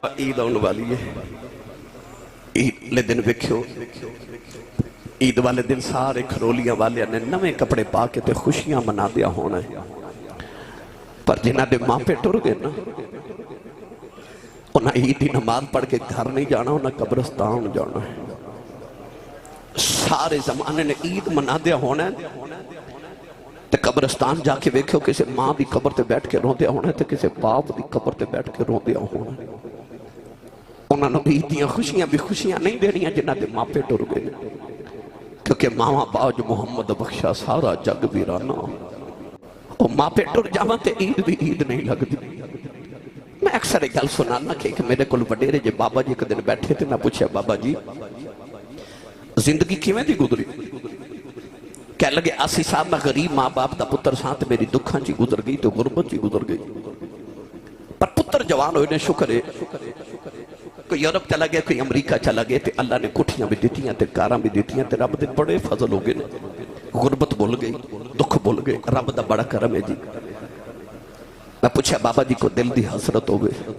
عید آنے والی ہے. عید لے دن ویکھو، عید والے دن سارے کھرولیاں والے نے نویں کپڑے پا کے تے خوشیاں منا دیا ہونا ہے. پر جنہ دے ماں پہ ٹر گئے نا، انہاں عید دی نماز پڑھ کے گھر نہیں جانا، انہاں قبرستان جانا ہے. سارے زمانے نے عید منا دیا ہونا ہے تے قبرستان جا کے ویکھو کسی ماں دی قبر تے بیٹھ کے رون دیا ہونا ہے تے کسی باپ دی قبر تے بیٹھ کے رون دیا ہونا ہے. انہوں نے عید دیاں خوشیاں بھی خوشیاں نہیں دینیاں جنہ دے ماں پہ ٹر گئے، کیونکہ ماں باج محمد بخشا سارا جگ ویرانا. وہ ماں پہ ٹر جاواں تے عید بھی عید نہیں لگتی. میں اکثر ایک گل سنانا کہ میرے کول وڈیرے جے بابا جی ایک دن بیٹھے تھے، میں پوچھا بابا جی زندگی کیویں دی گزری؟ کہہ لگے آسی صاحب میں غریب ماں باپ دا پتر ساتھ میری دکھاں چی گزر گئی تو غربت چی گزر گئی. پر پتر جوان ہوئے نے شکر ہے، کوئی یورپ چلا گیا، کوئی امریکہ چلا گیا تے اللہ نے کٹھیاں بھی دیتیاں تے کاراں بھی دیتیاں تے رب دے بڑے فضل ہو گئے نے. غربت بھول گئی، دکھ بھول گئے، رب دا بڑا کرم ہے جی. میں پوچھا بابا جی کو دل دی حسرت ہو گئے؟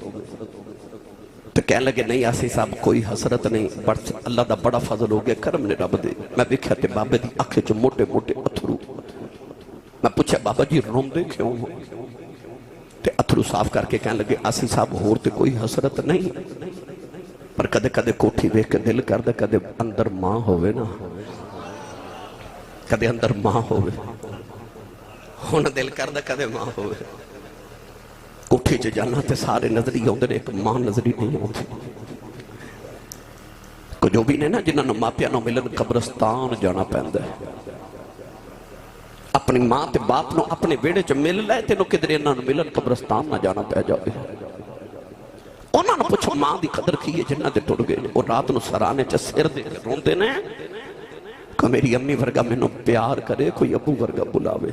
تو کہنے لگے نہیں آسی صاحب کوئی حسرت نہیں، بس اللہ دا بڑا فضل ہو گیا، کرم نے رب دے. میں دیکھا تے بابے دی آنکھیں چ موٹے موٹے اتھرو. میں پوچھا بابا جی روندے کیوں ہو؟ تے اتھرو صاف کر کے کہنے لگے آسی صاحب ہور تے کوئی حسرت نہیں، پر کدے کدے کوٹھی ویکھ کے دل کر دے کدے اندر ماں ہوئے نا، کدے اندر ماں ہوئے. ہن دل کر دے کدے ماں ہوئے. کوٹھی چ جانا تے سارے نظری ہوندے نے، ایک ماں نظری نہیں ہوندی. کو جو بھی نے نا جنہاں نوں ماپیاں نوں ملن قبرستان جانا پیندا ہے. اپنی ماں تے باپ نوں اپنے ویڑے چ مل لے تے نو کدھر انہاں نوں ملن قبرستان نہ جانا پے جاوے. انہاں نوں پوچھو ماں دی قدر کی ہے جنہاں تے ٹر گئے. او رات نو سرانے چ سر دے کے روندے نے کہ میری امی ورگا مینوں پیار کرے، کوئی ابو ورگا بلاوے،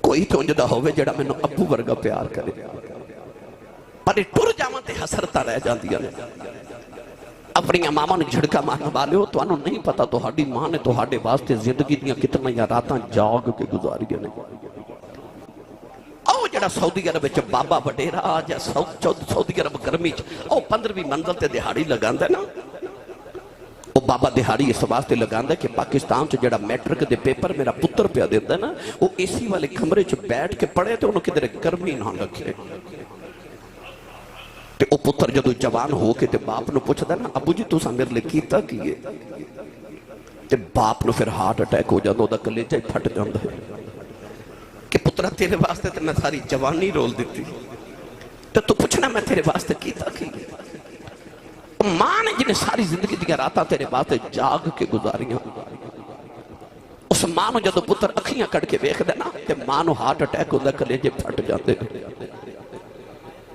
کوئی تو انجدہ ہوئے جڑا مینوں ابو ورگا پیار کرے. پر ٹر جاواں تے حسرتاں رہ جاندیاں نے. اپنی ماما نے جھڑکا مارنا والے ہو تو انہوں نہیں پتا تو ہاڑی ماں نے تو ہاڑے واسطے زندگی دیاں کتنا یا راتاں جاگ کے گزاری نے. او جڑا سعودی عرب وچ بابا وڈیرا جا سعودی عرب گرمی چ او 15ویں منزل تے دہاڑی لگاندا ہے نا، او بابا دہاڑی اس واسطے لگاندا ہے کہ پاکستان چ جڑا میٹرک دے پیپر میرا پتر پیا دیندا ہے نا، او اے سی والے کمرے چ بیٹھ کے پڑھے تے انہوں کدھر گرمی نہ لگے. تے او پتر جدو جوان ہو کے تے باپ نو پوچھدا نا ابو جی تساں میرے لئے کیتا کیے؟ تے باپ نو پھر ہارٹ اٹیک ہو جاتا، دا کلیجہ ہی پھٹ جاندا ہے کہ پترہ تیرے واسطے تے میں ساری جوانی رول دیتی، تو پوچھنا میں تیرے واسطے کیتا کیے؟ ماں نے جنہیں ساری زندگی دیا راتاں تیرے واسطے جاگ کے گزاریاں. اس ماں نو جدو پتر اکھیاں کڑ کے ویکھ دے نا تے ماں نو ہارٹ اٹیک ہوندا، کلیجے پھٹ جاندے.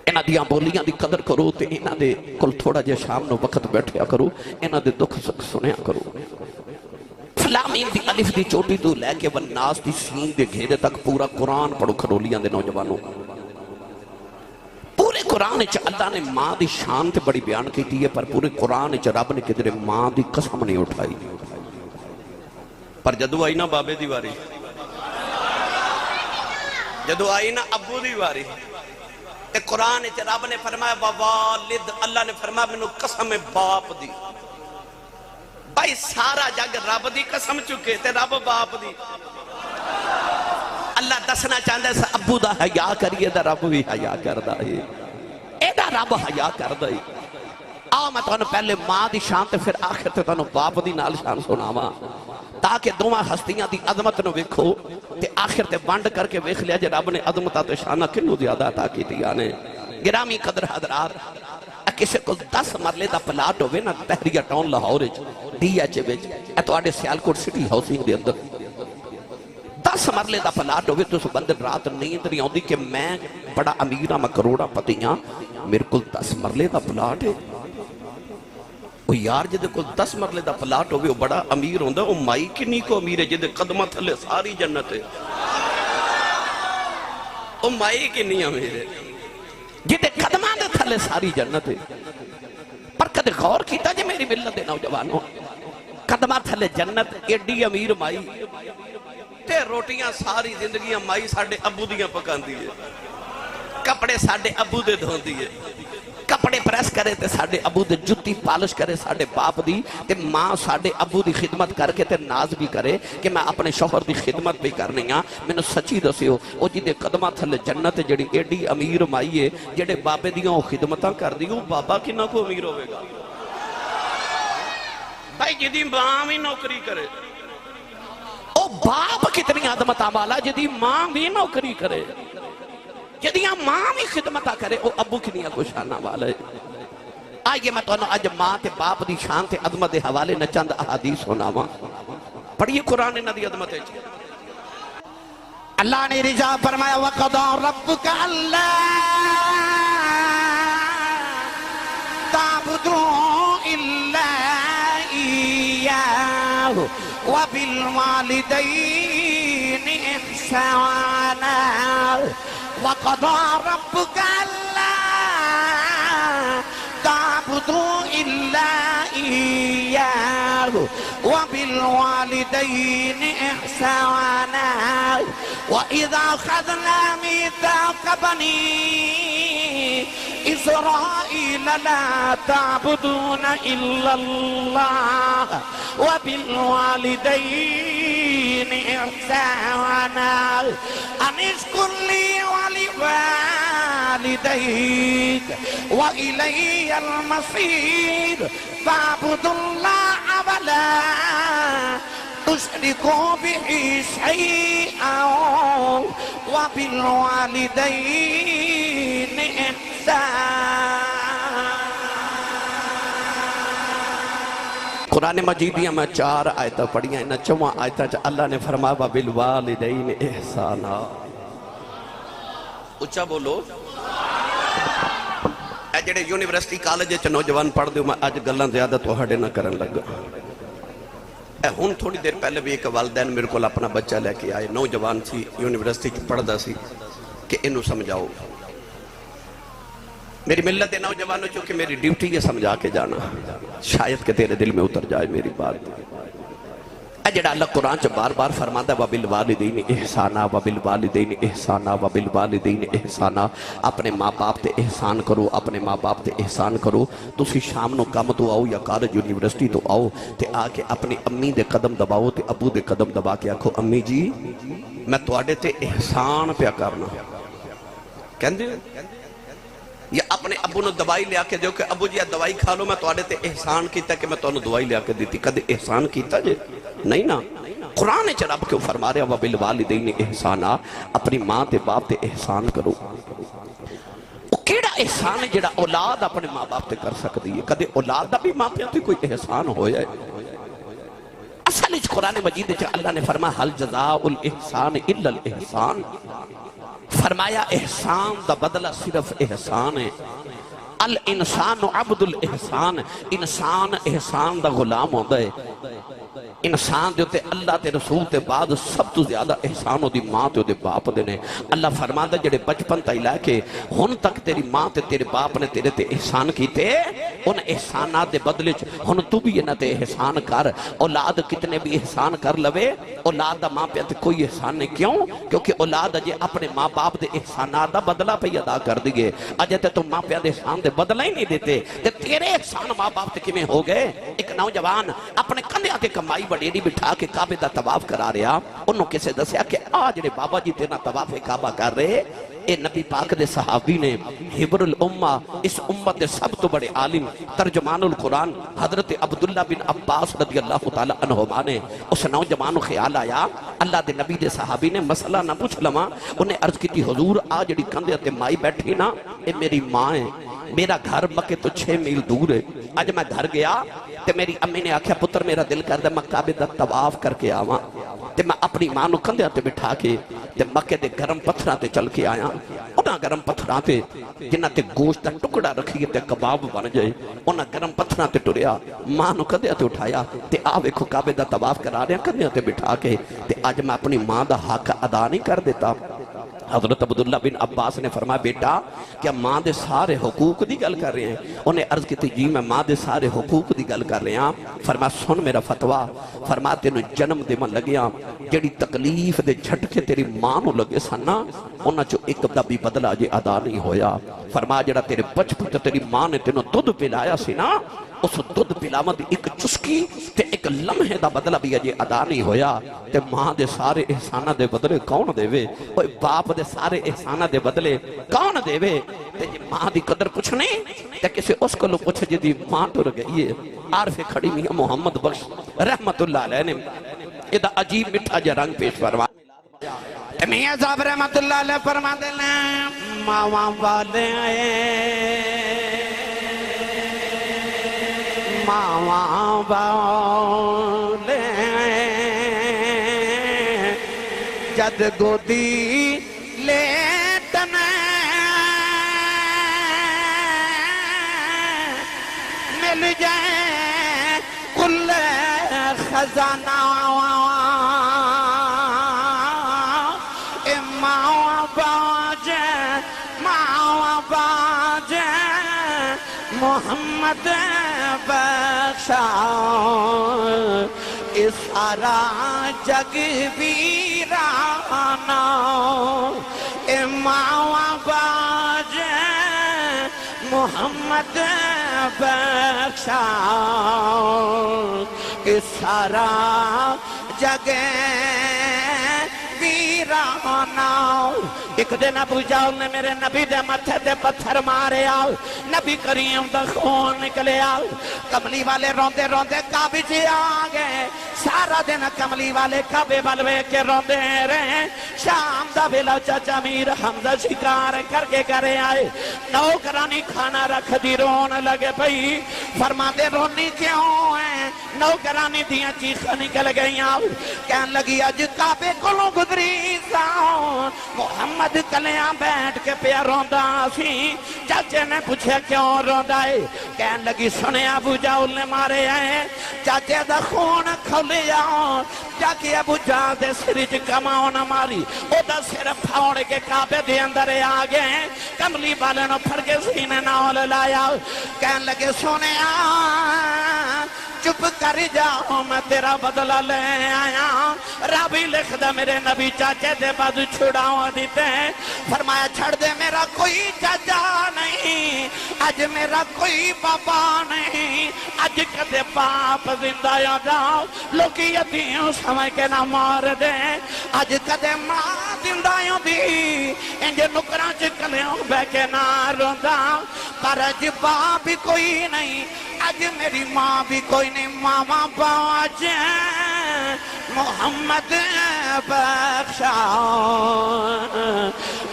انہاں دیاں بولیاں دی قدر کرو تے انہاں دے کل تھوڑا جے شام نو وقت بیٹھیا کرو، انہاں دے دکھ سکھ سنیا کرو. فلامین دی الف دی چوٹی تو لے کے والناس دی سین دے گھیرے تک پورا قرآن پڑھو کھرولیاں دے نوجوانوں. پورے قرآن اچھ اللہ نے ماں دی شان تے بڑی بیان کی ہے، پر پورے قرآن اچھ رب نے کدھر ماں دی قسم نہیں اٹھائی. پر جدو آئی نا بابے دی واری، جدو آئی نا ابو دی واری، کہ قرآن اچھ رب نے فرمایا ووالد، اللہ نے فرمایا منو قسم باپ دی. بھائی سارا جگ رب دی قسم چکے تے رب باپ دی. اللہ دسنا چاہتا ہے ابو دا حیا کریے دا رب بھی حیا کردہ ہے، اے دا رب حیا کردہ ہے. آؤ میں تو پہلے ماں دی شان تے پھر آخر تے تو باپ دی نال شان سناواں، تاکہ دوما ہستیاں دی عظمت نو ویکھو تے آخر تے بانڈ کر کے ویکھ لیا جے رب نے عظمتہ تے شانہ کنو زیادہ عطا کی دیا نے. گرامی قدر حضرات، کسی کو 10 مرلے دا پلاٹ ہوئے نا تحریہ ٹاؤن لاہور ڈی ایچ وچ، اے تو آڑے سیالکوٹ سٹی ہاؤسنگ دے اندر 10 مرلے دا پلاٹ ہوئے تو اس بندر رات نیند نہیں آؤں دی کہ میں بڑا امیرہ میں کروڑا پتیاں میرے کل 10 مرلے دا پلاٹ ہے. وہ یار جدے کل 10 مرلے دا پلاٹ ہوئے وہ بڑا امیر ہوندہ، وہ مائی کنی کو امیر ہے جدے قدمہ تھلے ساری جنت ہے. وہ مائی کنی امیر ہے جدے قدمہ دے تھلے ساری جنت ہے. پر کدے غور کیتا جے میری ملت دے نوجوانوں، قدمہ تھلے جنت ایڈی امیر مائی تے روٹیاں ساری زندگیاں مائی ساڑھے ابو دیاں پکان دیئے، کپڑے ساڑھے ابو دے دھون دیئے. کپڑے پریس کرے تے ساڑھے ابو دے جتی پالش کرے ساڑھے باپ دی تے ماں ساڑھے ابو دی خدمت کر کے تے ناز بھی کرے کہ میں اپنے شوہر دی خدمت بھی کرنی ہاں میں نے سچی دسی ہو او جی دے قدمہ تھلے جنت جڑی ایڈی امیر مائیے جڑے بابے دیاں خدمتاں کر دیوں بابا کی نہ کو امیر ہوئے گا بھائی جدی ماں بھی نوکری کرے او باپ کتنی عظمتاں والا جدی ماں بھی نوکری کرے جدیاں ماں بھی خدمتہ کرے او ابو کنیا کو شانہ والا ہے آئیے میں تو انہوں آج ماں تے باپ دی شان تے عظمت دے حوالے نہ چند احادیث ہونا ماں پڑھئے قرآن نہ دی عظمت ہے اللہ نے رجا فرمایا وَقَضَى رَبُّكَ أَلَّا تَعْبُدُوا إِلَّا إِيَّاهُ وَبِالْوَالِدَيْنِ إِحْسَانًا وَقَضَى رَبُّكَ أَلَّا تعبدوا إلا إياه وبالوالدين إحسانا وإذا أخذنا ميثاق بني إسرائيل لا تعبدون إلا الله وبالوالدين إحسانا أن اشكر لي ولوالديك وإلي المصير فاعبدوا الله ولا تشركوا به شيئا وبالوالدين إحسانا قرآن مجیدیاں میں 4 آیتیں پڑھیاں انہاں 4 آیتیں اللہ نے فرمایا وَبِالْوَالِدَيْنِ إِحْسَانًا اچھا بولو اے جڑے یونیورسٹی کالج چ نوجوان پڑھ دیو میں آج گلاں زیادہ توہاڈے نہ کرن لگا اے ہن تھوڑی دیر پہلے بھی ایک والدین میرے کو اپنا بچہ لے کے آئے نوجوان سی یونیورسٹی چ پڑھدا سی کہ انہوں سمجھاؤ میری ملت نوجوانوں چونکہ میری ڈیوٹی یہ سمجھا کے جانا شاید کہ تیرے دل میں اتر جائے میری بات اے جڑا اللہ قرآن چ بار بار فرماتا ہے وَبِالْوَالِدَيْنِ إِحْسَانًا وَبِالْوَالِدَيْنِ إِحْسَانًا وَبِالْوَالِدَيْنِ إِحْسَانًا اپنے ماں باپ تے احسان کرو اپنے ماں باپ تے احسان کرو تسی شام نو کام تو آؤ یا کالج یونیورسٹی تو آؤ تے آ کے اپنی امی دے قدم دباؤ تے ابو دے قدم دبا کے آکھو امی جی میں تواڈے تے احسان پیا کرنا کہندے یا اپنے ابو نے دوائی لیا کے دیو کہ ابو جی دوائی کھا لو میں تواڈے تے احسان کیتا کہ میں تانوں دوائی لیا کے دیتی کدے احسان کیتا جے نہیں نا قرآن چ رب کیوں فرما رہا وَبِالْوَالِدَيْنِ إِحْسَانًا اپنی ماں تے باپ تے احسان کرو وہ کیڑا احسان ہے جڑا اولاد اپنے ماں باپ تے کر سکتی ہے کدے اولاد دا بھی ماں پیاں تے کوئی احسان ہو جائے اصل اس قرآن مجید چ اللہ نے فرمایا حل جزاء الإحسان إلا الإحسان فرمایا احسان دا بدلہ صرف احسان ہے الانسان عبد الاحسان انسان احسان دا غلام ہوتا ہے انسان دے ہوتے اللہ تے رسول تے بعد سب تو زیادہ احسان ہو دی ماں تے ہو دے باپ دے نے اللہ فرماتا جڑے بچپن تا علاقے کے ہن تک تیری ماں تے تیرے باپ نے تیرے تے احسان کیتے ان احسانات دے بدلے ہن تو بھی انہاں تے احسان کر اولاد کتنے بھی احسان کر لوے اولاد دا ماں پہ تے کوئی احسان نہیں کیوں کیونکہ اولاد اجے اپنے ماں باپ دے احسانات دا بدلہ پہ ادا کر دیئے اجے تے تو ماں پہ دے احسان دے بدلہ ہی نہیں دیتے تے تیرے احسان ماں باپ تے کمیں ہو گئے ایک نوجوان اپنے کندھے آتے کمائی بڑیری بٹھا کے کعبے دا طواف کرا رہا انہوں کسے دسیا کہ آج نے بابا جی تینا طواف کعبہ کر رہے اے نبی پاک دے صحابی نے حبر الامہ اس امت دے سب تو بڑے عالم ترجمان القرآن حضرت عبداللہ بن عباس رضی اللہ تعالیٰ عنہما نے اس نوجوانوں خیال آیا اللہ دے نبی دے صحابی نے مسئلہ نہ پوچھ لما انہیں عرض کی تھی حضور آج جڑی کندھے تے مائی بیٹھی نا اے میری ماں ہے میرا گھر مکے تو 6 میل دور ہے آج میں گھر گیا تے میری امی نے آکھیا پتر میرا دل کر دے میں کعبے دا طواف کر کے آواں تے میں اپنی ماں نو کندھے تے بٹھا کے تے مکے دے گرم پتھراں تے چل کے آیا انہاں گرم پتھراں تے جنہاں تے گوشت دا ٹکڑا رکھیے تے کباب بن جائے انہاں گرم پتھراں تے ٹریا ماں نو کندھے تے اٹھایا تے آ ویکھو کعبے دا طواف کرا رہے کندھے تے بٹھا کے تے اج میں اپنی ماں دا حق ادا نہیں کر دیتا حضرت عبداللہ بن عباس نے فرمایا بیٹا کیا ماں دے سارے حقوق دی گل کر رہے ہیں؟ انہیں عرض کی تھی جی میں ماں دے سارے حقوق دی گل کر رہے ہیں۔ فرمایا سن میرا فتوہ، فرمایا تینوں جنم دے من لگیا جڑی تکلیف دے جھٹکے تیری ماں نو لگے سنا انہاں چو ایک دا بھی بدلہ جے ادا نہیں ہویا۔ فرمایا جڑا تیرے بچپن تے تیری ماں نے تینوں دودھ پلایا سی نا اس دودھ پلاوت ایک چسکی تے ایک لمحے دا بدلہ بھی اجے ادا نہیں ہویا۔ تے ماں دے سارے احسانہ دے بدلے کون دے وے؟ اوہ باپ دے سارے احسانہ دے بدلے کون دے وے؟ تے جی ماں دی قدر کچھ نہیں تے کسے اس کو لو پوچھ جی دی ماں ٹر گئی ہے۔ عارف کھڑی میاں محمد بخش رحمت اللہ علیہ نے ادھا عجیب مٹھا جا رنگ پیش فرما میاں صاحب رحمت اللہ علیہ فرما دینا ماں والے ماں والے جد گودی لیٹنے مل جائے کل خزانہ محمد بخشا اس سارا جگ ویرانا امام باج محمد بخشا اس سارا جگ ویرانا۔ ایک دن ابو جہل نے میرے نبی دے متھے دے پتھر مارے آؤ، نبی کریم دا خون نکلے آؤ، کملی والے روندے روندے کعبے چ آ گئے، سارا دن کملی والے کعبے والے کے روندے رہے۔ شام دا ویلا چاچا میر حمزہ شکار کر کے کرے آئے، نوکرانی کھانا رکھ دی رون لگے پئی، فرما دے رونی کیوں ہے؟ نوکرانی دیاں چیخیں نکل گئی آؤ، کہن لگی اج کعبے کولوں گزری ساؤ، محمد کلیاں بیٹھ کے پیا روندا سی۔ چاچے نے پوچھے کیوں روندا ہے؟ کہن لگی سنے ابو جہل نے مارے آئے، چاچے دا خون کھولیا جا کے ابو جہل دے سر وچ کماؤ نہ ماری، او دا سر پھاڑ کے کعبے دے اندر آ گئے۔ کملی والے نو پھڑ کے سینے نال لایا، کہن لگے سونے چپ کر جاؤ میں تیرا بدلہ لے آیا۔ رابی لکھ دا میرے نبی چاچے دے بعد چھڑاؤ دیتے، فرمایا چھڑ دے میرا کوئی چاچا نہیں، آج میرا کوئی بابا نہیں، آج کدے باپ زندہ یاداؤ لوکی یتیوں سمجھ کے نہ مار دے، آج کدے ماں زندہ یادی انجھے نکران چکلیوں بے کے نہ روندا، پر آج باپ بھی کوئی نہیں، آج میری ماں بھی کوئی نہیں، ماما باج محمد بخشا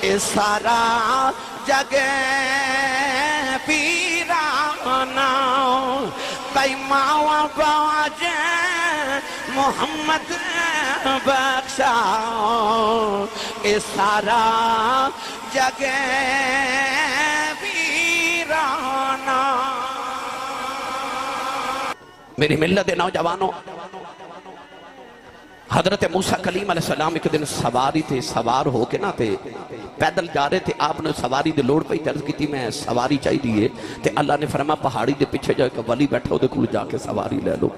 اس سارا جگ پیرانا، بھائی ماما باج محمد بخشا اس سارا جگ پیرانا۔ میری ملت نوجوانوں، حضرت موسیٰ کلیم علیہ السلام ایک دن سواری تھے، سوار ہو کے نہ تھے پیدل جا رہے تھے، آپ نے سواری دے لوڑ پہ عرض کی تھی میں سواری چاہی دیئے تے اللہ نے فرمایا پہاڑی دے پیچھے جا کہ ولی بیٹھا ہو دے کھول جا کے سواری لے لو۔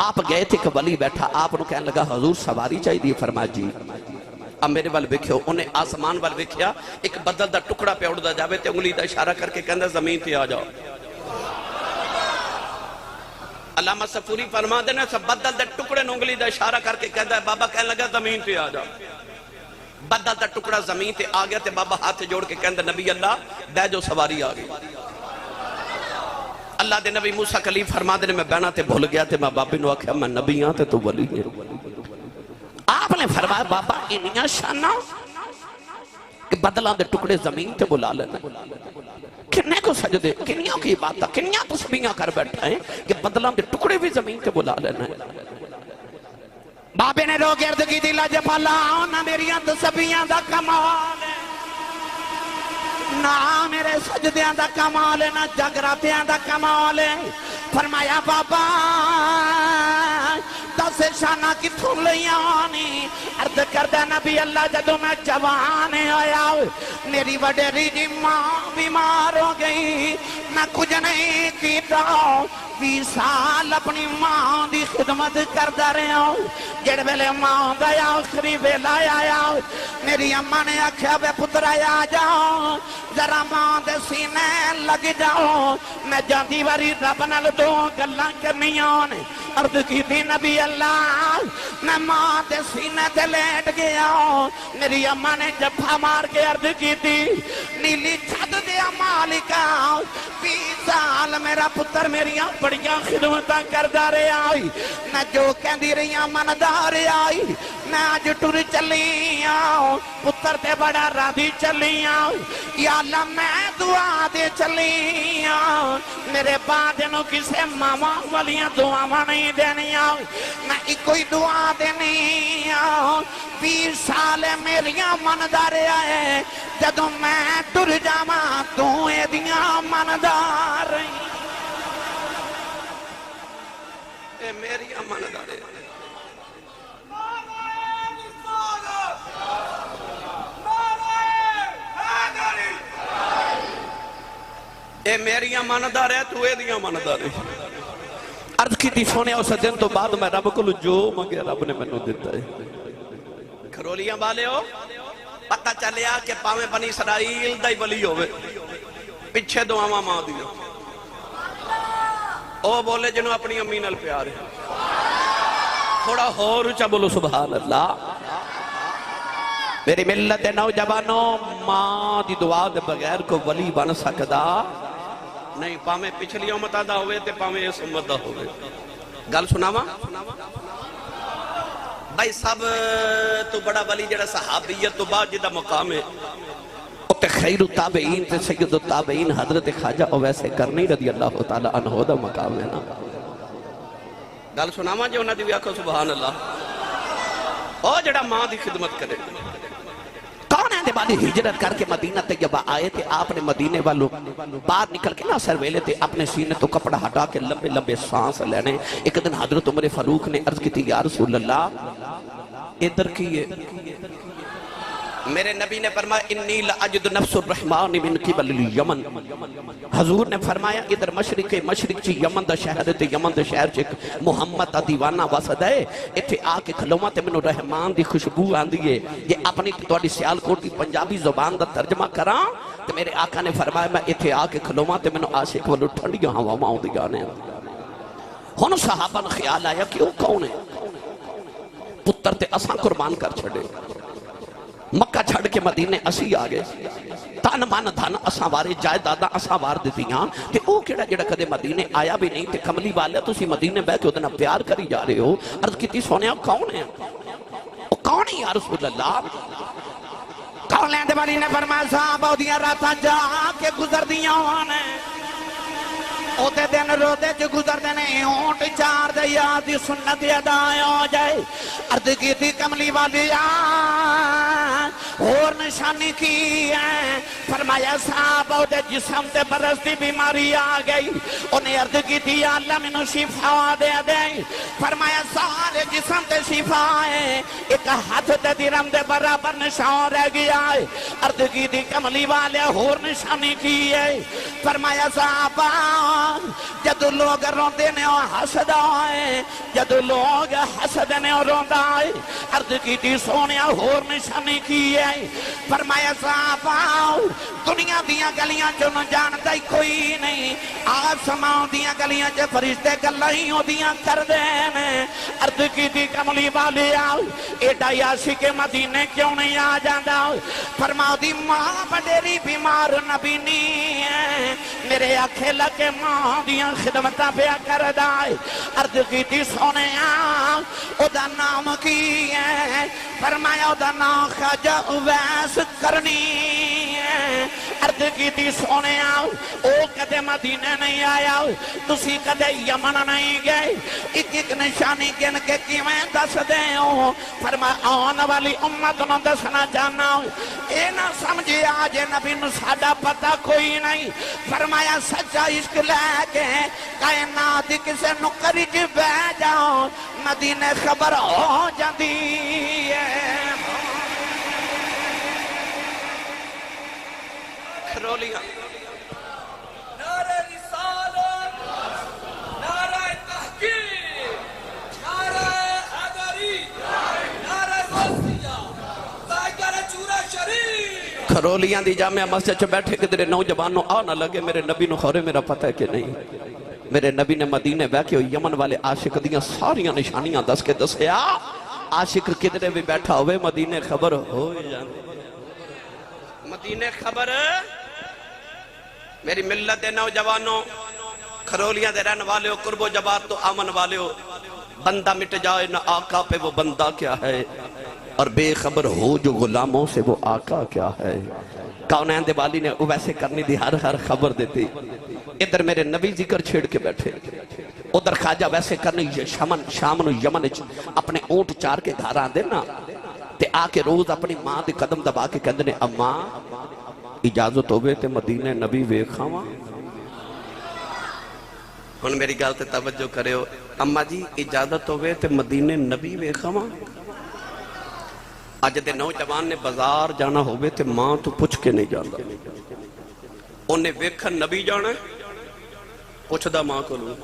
آپ گئے تھے کہ ولی بیٹھا، آپ نے کہنے لگا حضور سواری چاہی دیئے، فرمایا جی۔ اب میرے وال بکھیو، انہیں آسمان وال بکھیا، ایک بدل دا ٹکڑا پہ اڑ دا جاوے تے انگلی دا اشارہ کر کے کہندہ زمین پہ آ جاؤ۔ علامہ صفوری فرما دینا سب بدل دے ٹکڑے نونگلی دا اشارہ کر کے کہتا ہے بابا کہنے لگا زمین پہ آ جا، بدل دا ٹکڑا زمین پہ آ گیا تے بابا ہاتھ جوڑ کے کہتا نبی اللہ بے جو سواری آ گئی۔ اللہ دے نبی موسیٰ کلیم فرما دینے میں بہنا تے بھول گیا تے میں بابی نو آکھیا میں نبی ہاں تے تو ولی ہے۔ آپ نے فرمایا بابا انیاں شانہ کہ بدلان دے ٹکڑے زمین تے بلا لینا، کنے کو سجدے کنیوں کی باتاں کنیاں تسبیحاں کر بیٹھا ہے کہ بدلان دے ٹکڑے بھی زمین تے بلا لینا ہے۔ بابے نے رو گرد کی دی لج پالا نہ میریاں تسبیحاں دا کمال ہے، نہ میرے سجدیاں دا کمال ہے، نہ جگراتیاں دا کمال ہے۔ فرمایا بابا دس سے شانہ کتھوں لیانی عرض کردہ نبی اللہ جدو میں جوان آیا میری وڈیری جی ماں بیمار ہو گئی میں کچھ نہیں کیتا 20 سال اپنی ماں دی خدمت کردہ رہے ہوں جڑ ویلے ماں دا آخری ویلا آیا میری اماں نے آکھیا بے پتر آیا جاؤ ذرا ماں دے سینے لگ جاؤ میں جاندی واری رب نال دو گلاں کرنیاں نے عرض کی تھی نبی اللہ میں ماں دے سینے تے لیٹ گیا میری اماں نے جفا مار کے عرض کی تھی نیلی چھت دیا مالکا 20 سال میرا پتر میریاں بڑیاں خدمتاں کردہ رہے آئی میں جو کہندی رہیاں مندار آئی میں آج ٹر چلی آؤں پتر تے بڑا راضی چلی آؤں یا اللہ میں دعا دے چلی آؤں میرے بعد نو کسے ماما والیاں دعا نہیں دینی آؤں میں ایک کوئی دعا دینی آؤں 20 سال میریاں مندار آئے جدو میں ٹر جاواں تو اے دیاں مندار اے میری اماندار اے میری اماندار ہے تو اے دی اماندار ہے عرض کی تھی سونے اس دن تو بعد میں رب کو جو مانگے رب نے میں نے دیتا ہے کھرولیاں بالے ہو پتہ چلیا کہ پاویں بنی اسرائیل دائی ولی ہوئے پچھے دعاواں ماں دیا او بولے جنہوں اپنی امی نال پیار ہے تھوڑا اور اچھا بولو سبحان اللہ میری ملت نوجوانوں ماں دی دعا دے بغیر کو ولی بن سکدا نہیں پاویں پچھلی امت دا ہوئے تے پاویں اس امت دا ہوئے گل سناواں بھائی سب تو بڑا ولی جڑا صحابیت تو بعد جدا مقام ہے تے خیر التابعین تے سید التابعین حضرت خواجہ اویس کرنی رضی اللہ تعالی عنہ دا مقام ہے نا گل سناواں جو انہاں دی آکھو سبحان اللہ او جڑا ماں دی خدمت کرے کون ہے دے بعد ہجرت کر کے مدینہ طیبہ آئے تھے آپ نے مدینے والوں باہر نکل کے نہ سر ویلے تھے اپنے سینے تو کپڑا ہٹا کے لمبے لمبے سانس لینے ایک دن حضرت عمر فاروق نے عرض کی تھی یا رسول اللہ ادھر کیے میرے نبی نے فرمایا انی لأجد نفس الرحمن من قبل الیمن حضور نے فرمایا ادھر مشرق چی یمن دا شہر تے یمن دا شہر چی محمد دا دیوانہ وسد ہے اتھے آکے کھلومہ تے منو رحمان دی خوشبو آندی ہے یہ اپنی توڑی سیالکوٹ دی پنجابی زبان دا ترجمہ کران تو میرے آقا نے فرمایا میں اتھے آکے کھلومہ تے منو عاشق والو ٹھنڈی ہوا ماؤں دی گانے ہونو صحابہ نے خیال آیا کہ وہ کون ہے پتر تے اساں قربان کر چھڑے مکہ چھڑ کے مدینے اسی آگے تان مان دھان اساں وارے جائے دادا اساں وار دیتیاں تے او کیڑا جڑا کدے مدینے آیا بھی نہیں تے کملی والے تسی مدینے بے کے ادنا پیار کری جا رہے ہو عرض کیتی سونے آپ کون ہیں او کون ہے یا رسول اللہ کون لیندے والی نے فرمایا صحابہ دیاں راتاں جا کے گزر دیاں ہونے اوتے دن روتے جو گزر دینے اونٹ چار دے یاد دی سنت ادائے ہو جائے عرض کی تھی کملی والی اور نشانی کی ہے فرمایا صاحب اوتے جسم تے برستی بیماری آگئی انہیں عرض کی تھی اللہ منو شفا دے دے فرمایا سارے جسم تے شفا ہے ایک ہاتھ تے درم دے برابر نشان رہ گیا ہے عرض کی تھی کملی والے اور نشانی کی ہے فرمایا صاحب جدو لوگ روندے نے اور حسد آئے جدو لوگ حسد نے اور روندہ آئے عرض کی تھی سونے اور نشانی کی ہے فرمایا صاحب دنیا دیاں گلیاں جو نہ جانتا ہی کوئی نہیں آسمان دیاں گلیاں جو فرشتے گلائیں ہو دیاں کر دینے عرض کی تھی کملی والی آؤ ایڈا یاسی کے مدینے کیوں نہیں آ جاندہ فرماؤ دی ماں بڑیری بیمار نبی نہیں ہے میرے آنکھیں لگے ماں دیاں خدمتہ پیا کر دائے عرض کی تھی سونے آؤ او دا نام کی ہے فرمایا او دا نام خواجہ اویس کرنی ہے عرض کی تھی سونے آؤ او قدم مدینے نہیں آیا تسی کدے یمن نہیں گئے ایک ایک نشانی گن کے کیویں دس دے ہو فرمایا آن والی امت نو دسنا چاہنا اے نہ سمجھے آج نبی نو ساڈا پتہ کوئی نہیں فرمایا سچا عشق لے کے کائنات کسے نکری چ بہ جاؤ مدینے خبر ہو جاندی ہے کھرولیاں نعرہ رسالت نعرہ تحقیق نعرہ حیدری نعرہ غوثیہ ذائقہ چورہ شریف کھرولیاں دی جامعہ مسجد چ بیٹھے کدھر نوجوانوں آ نہ لگے میرے نبی نو خورے میرا پتہ ہے کہ نہیں میرے نبی نے مدینے بہ کے یمن والے عاشق دیاں ساریاں نشانیاں دس کے دسیا عاشق کدھر بھی بیٹھا ہوئے مدینے خبر ہو جاندے مدینے خبر میری ملت دے نوجوانوں کھرولیاں دے رہن والے ہو قرب و جبار تو آمن والے ہو بندہ مٹ جائے نہ آقا پہ وہ بندہ کیا ہے اور بے خبر ہو جو غلاموں سے وہ آقا کیا ہے کونین دے والی نے ویسے کرنی دی ہر خبر دیتی ادھر میرے نبی ذکر چھیڑ کے بیٹھے ادھر خواجہ ویسے کرنی شام نو یمن اپنے اونٹ چار کے گھر آن دینا تے آ کے روز اپنی ماں دے قدم دبا کے کہندے نے اماں اجازت ہوئے تے مدینے نبی ویکھاواں ہن میری گل تے توجہ کرے ہو اماں جی اجازت ہوئے تے مدینے نبی ویکھاواں اج دے نوجوان نے بازار جانا ہوئے تے ماں تو پوچھ کے نہیں جاندا انہیں ویکھن نبی جانا پوچھدا ماں کو لوں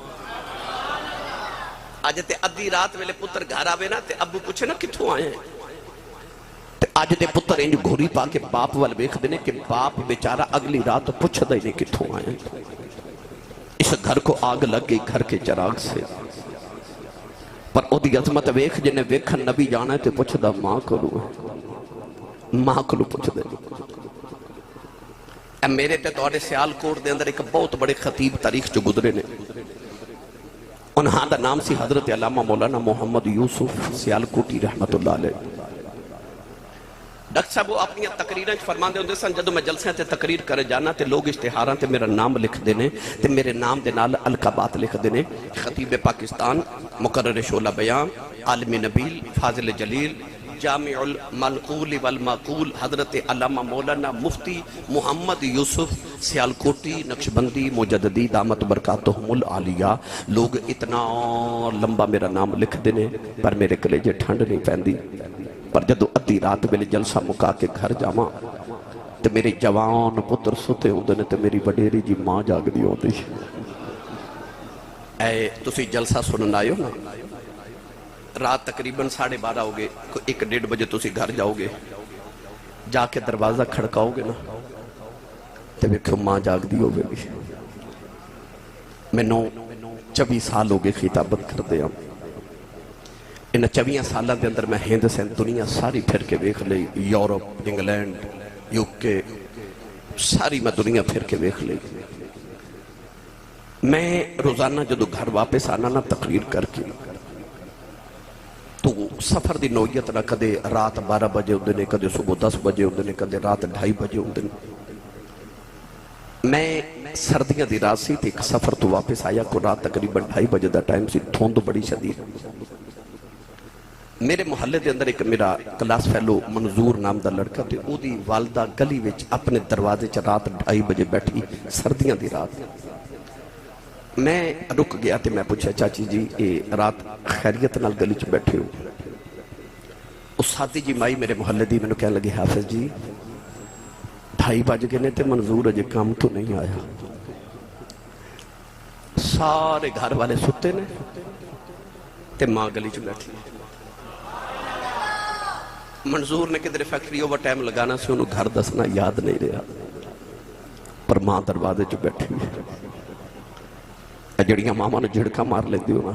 اج تے ادھی رات ویلے پتر گھر آوے نا تے ابو پوچھے نا کتھوں آئے ہیں آج دے پتر انج گھوری پا کے باپ وال ویکھ دینے کہ باپ بیچارہ اگلی رات پوچھدا ہی نہیں کتھوں آئے اس گھر کو آگ لگ گئی گھر کے چراغ سے پر او دی عظمت ویکھ جنہیں ویکھن نبی جانا ہے تے پوچھدا ماں کو لوں ماں کو لوں پوچھ دے اے میرے تے توڑے سیال کوٹ دے اندر ایک بہت بڑے خطیب تاریخ جو گزرے نے انہاں دا نام سی حضرت علامہ مولانا محمد یوسف سیال کوٹی رحمت اللہ علیہ ڈاکٹر صاحب وہ اپنی تقریریں فرمان دے ہوندے سن جدو میں جلسے تے تقریر کرے جانا تے لوگ اشتہاراں تے میرا نام لکھ دینے تے میرے نام دے نال القابات لکھ دینے خطیب پاکستان مقرر شعلہ بیان عالم نبیل فاضل جلیل جامع المنقول والمعقول حضرت علامہ مولانا مفتی محمد یوسف سیالکوٹی نقشبندی مجددی دامت برکاتہم العالیہ لوگ اتنا لمبا میرا نام لکھ دینے پر میرے کلیجے ٹھنڈ نہیں پہندی پر جدو ادھی رات میرے جلسہ مکا کے گھر جاواں تے میرے جوان پتر ستے ہوندے نے تے میری وڈیری جی ماں جاگ دی ہوندی اے تسی جلسہ سنن آئے ہو نا رات تقریباً 12:30 ہو گئے 1-1:30 بجے تسی گھر جاؤ گے جا کے دروازہ کھڑکاؤ گے نا تے ویکھو ماں جاگ دی ہوگی میں 24 سال ہو گئے خطابت کر دیا ان 24 سالہ دے اندر میں ہند سے دنیا ساری پھر کے ویکھ لئی یورپ انگلینڈ یوکے ساری میں دنیا پھر کے ویکھ لئی میں روزانہ جدو گھر واپس آنا نا تقریر کر کے تو سفر دی نوعیت نہ کدے رات 12 بجے ہوندے نے کدے صبح 10 بجے ہوندے نے کدے رات 2:30 بجے ہوندے نے میں سردیاں دی رات سی تے ایک سفر تو واپس آیا کو رات تقریباً 2:30 بجے دا ٹائم سی دھند بڑی شدید میرے محلے دے اندر ایک میرا کلاس فیلو منظور نام دا لڑکا تے او دی والدہ گلی وچ اپنے دروازے چ رات 2:30 بجے بیٹھی سردیاں دی رات میں رک گیا تے میں پوچھا چاچی جی اے رات خیریت نال گلی چ بیٹھے ہو اس ساتھی جی مائی میرے محلے دی میں کہنے لگے حافظ جی 2:30 بج گئے نے تے منظور اجے کام تو نہیں آیا سارے گھر والے ستے نے تے ماں گلی چ بیٹھی منظور نے کدھر فیکٹری اوور ٹائم لگانا سے انہوں گھر دسنا یاد نہیں رہا پر ماں دروازے چ بیٹھی جڑیاں ماما نے جھڑکا مار لیندی ہو نا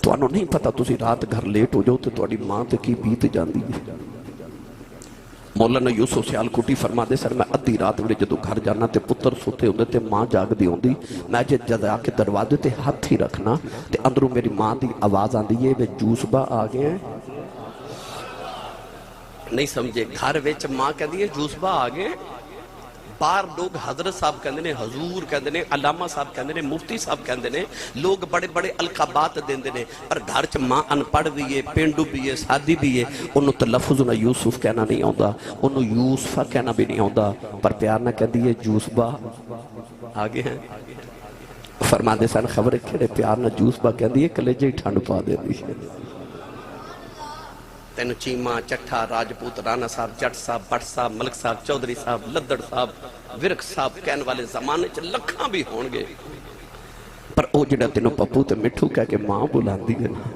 تو انہوں نہیں پتا تسی رات گھر لیٹ ہو جاؤ تو تواڈی ماں تے کی بیت جاندی ہے مولانا یوسف سیالکوٹی فرما دے سر میں ادھی رات ویلے جدو گھر جانا تے پتر سوتے ہوندے تے ماں جاگ دی ہوندی میں جد آ کے دروازے تے ہاتھ ہی رکھنا تے اندروں میری ماں دی آواز آندی ہے وے جوس با آ گئے ہیں نہیں سمجھے گھر ویچ ماں کہہ دیئے جوس با آگے بار لوگ حضرت صاحب کہندے نے، حضور کہندے نے، علامہ صاحب کہندے نے، مفتی صاحب کہندے نے، لوگ بڑے بڑے القابات دیندے نے، پر گھر چ ماں ان پڑھ بھی ہے، پینڈو بھی ہے، سادی بھی ہے، انہوں تلفظ نہ یوسف کہنا نہیں آندا، انہوں یوسفہ کہنا بھی نہیں آندا، پر پیار نہ کہہ دیئے جوسبہ آگے ہیں فرما دے سان خبر کھڑے پیار نہ جوسبہ کہہ دیئے کلیجے ہی ٹھنڈ پا دے دیئے تینو چیمہ، چٹھا، راجپوت، رانا صاحب، جٹ صاحب، بٹ صاحب، ملک صاحب، چودری صاحب، لدڑ صاحب، ورک صاحب کہن والے زمانے چ لکھاں بھی ہونگے، پر او جڑا تینو پپو تے مٹھو کہہ کے ماں بلان دی گنا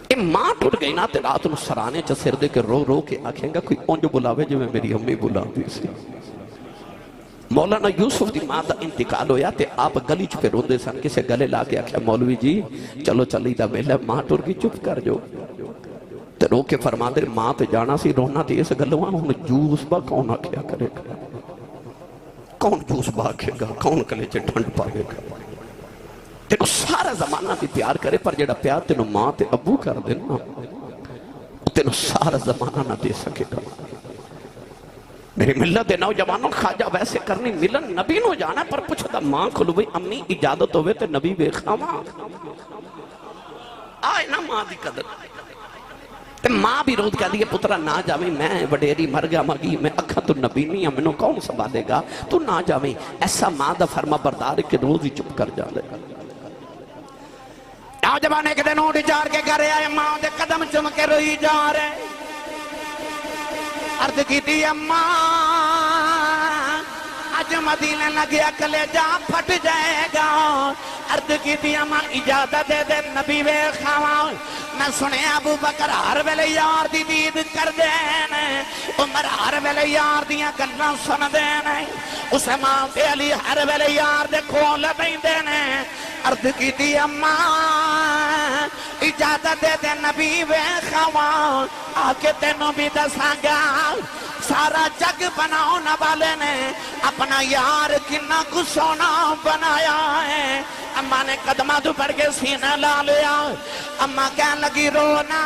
اے ماں ٹوٹ گئی نا تے رات نو سرانے چ سر دے کے رو رو کے آکھیں گا کوئی اونج بلاوے جو میں میری امی بلان دی سی مولانا یوسف دی ماں دا انتقال ہویا تے آپ گلی چ پہ روندے سن کسے گلے لا کے آکھیا مولوی جی چلو چلی دا ویلے ماں ٹوٹ گئی چپ کر جو تے رو کے فرما دے ماں تے جانا سی رونا تے اس گلوان ہوں جوس با کون آکھیا کرے گا کون جوس با آکھے گا کون کلے چے ٹھنڈ پاگے گا تینو سارا زمانہ بھی پیار کرے پر جڑا پیار تینو ماں تے ابو کر دینا تینو سارا زمانہ نہ دے سکے گا میری ملت دے نوجوانوں خواجہ ویسے کرنی ملن نبی نو جانا پر پوچھتا ماں کھلوئی امی اجازت ہوئے تے نبی بے خواہ آئے نا ماں دی قدر تے ماں بھی رود کہہ دیئے پترہ نہ جاویں میں وڈیری مر گیا مگی میں اکھا تو نبی نہیں ہمیں کون سبا دے گا تو نہ جاویں ایسا ماں دا فرما بردار کے روز ہی چپ کر جا لے نوجوانے کے دن اونٹ چار کے گھر آئے ماں دے قدم چم کے روئی جا رہے عرض کی دی اماں آج مدینہ لگیا کلے جا پھٹ جائے گا عرض کی دی اماں اجازت دے دے نبی وے خواہ میں سنے ابو بکر ہر ویلے یار دی دید کر دینے عمر ہر ویلے یار دیاں گلنا سن دینے عثمان تے علی ہر ویلے یار دے کھول بین دینے عرض کی دی اماں اجازت دے دے نبی وے خواہ آکے تینوں بھی دسانگا سارا جگ بناؤن والے نے اپنا یار کنا کو سونا بنایا ہے اماں نے قدمہ تو پڑھ کے سینہ لا لیا اماں کہنے لگی رونا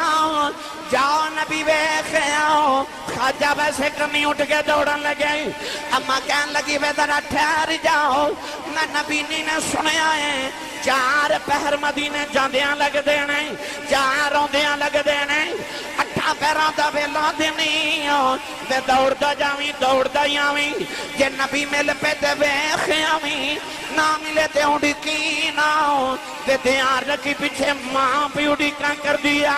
جاؤ نبی ویکھے آؤ خواجہ ویسے کمی اٹھ کے دوڑن لگے اماں کہنے لگی وے ذرا ٹھہر جاؤ میں نبی نے سنیا ہے چار پہر مدینے جاندیاں لگ دینے چار روندیاں لگ دینے اٹھا پیران دا ویلا دینی بے دوڑ دا یاویں جے نبی مل پہ دے ویکھے آویں نہ ملے تے اونڈی کی ناؤ بے دیار رکھی پیچھے ماں پہ اونڈی کان کر دیا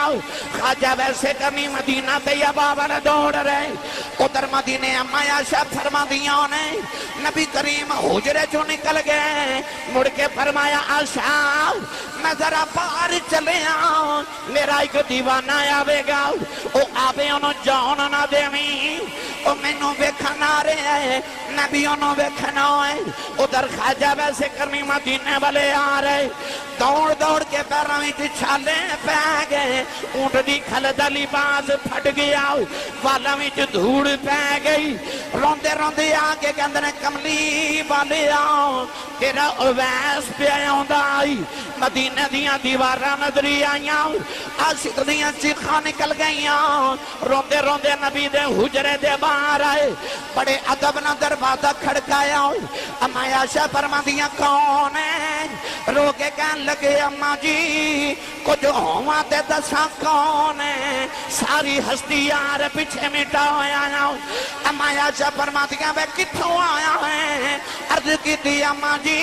خواجہ ویسے کرنی مدینہ تے یا بابا نے دوڑ رہے ادھر مدینے اماں عائشہ فرما دیاں نے نبی کریم حجرے جو نکل گئے مڑ کے فرمایا عائشہ میں ذرا باہر چلے آؤں میرا ایک دیوانہ آوے گا او آبے انہوں جاؤن نہ دیویں او مینوں ویکھنا رہے نبی انہوں ویکھنا ہے ادھر خواجہ ویسے کرنی مدینے والے آ رہے دوڑ دوڑ کے پیراں وچ چھالے پہ گئے اونٹ دی کھلدا لباس پھٹ گیا والاں وچ دھوڑ پہ گئی روندے روندے آ کے کہندے نے کملی والے آؤ تیرا اویس پہ آوندا آئی مدینہ دیاں دیواراں نظری آئیاں عاشق دیاں چیخاں نکل گئیاں روندے روندے نبی دے حجرے دے باہر آئے بڑے ادب نہ دروازہ کھڑکایا اماں عائشہ فرماندیاں کون ہے رو کے کہن لگے اماں جی کچھ ہوا تے دساں کون ہے ساری ہستی یار پیچھے مٹا ہویا اماں عائشہ فرماندیاں وہ کتھوں آیا ہے عرض کی دی اماں جی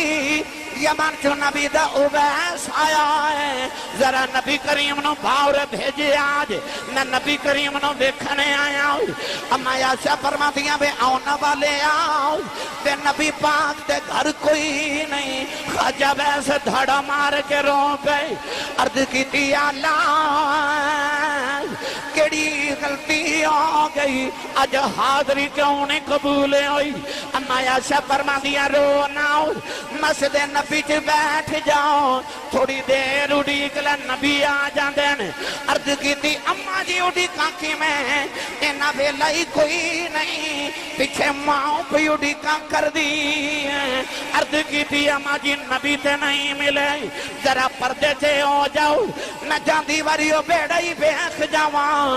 یمن جو نبی دا اویس آیا ہے ذرا نبی کریم نو باور بھیجے آج میں نبی کریم نو دیکھنے آیا ہوں اماں عائشہ فرماندیاں بے آنا والے آؤ بے نبی پاک دے گھر کوئی نہیں خواجہ ویسے دھڑا مار کے رو گئے عرض کی تھی اللہ کیڑی غلطی ہو گئی آج حاضری کیوں نہیں قبول ہوئی اماں عائشہ فرماندیاں رو ناؤ مسجد نبی چ بیٹھ جاؤ تھوڑی دیر اڑیک لے نبی آ جاندے عرض کی تھی اماں جی اڑی کانکی میں اینا ویلا ہی کوئی نہیں پیچھے ماں پہ اڑی کان کر دی عرض کی تھی اماں جی نبی تے نہیں ملے ذرا پردے سے ہو جاؤ نہ جاندی واریو بیڑا ہی بیخ جاواں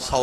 100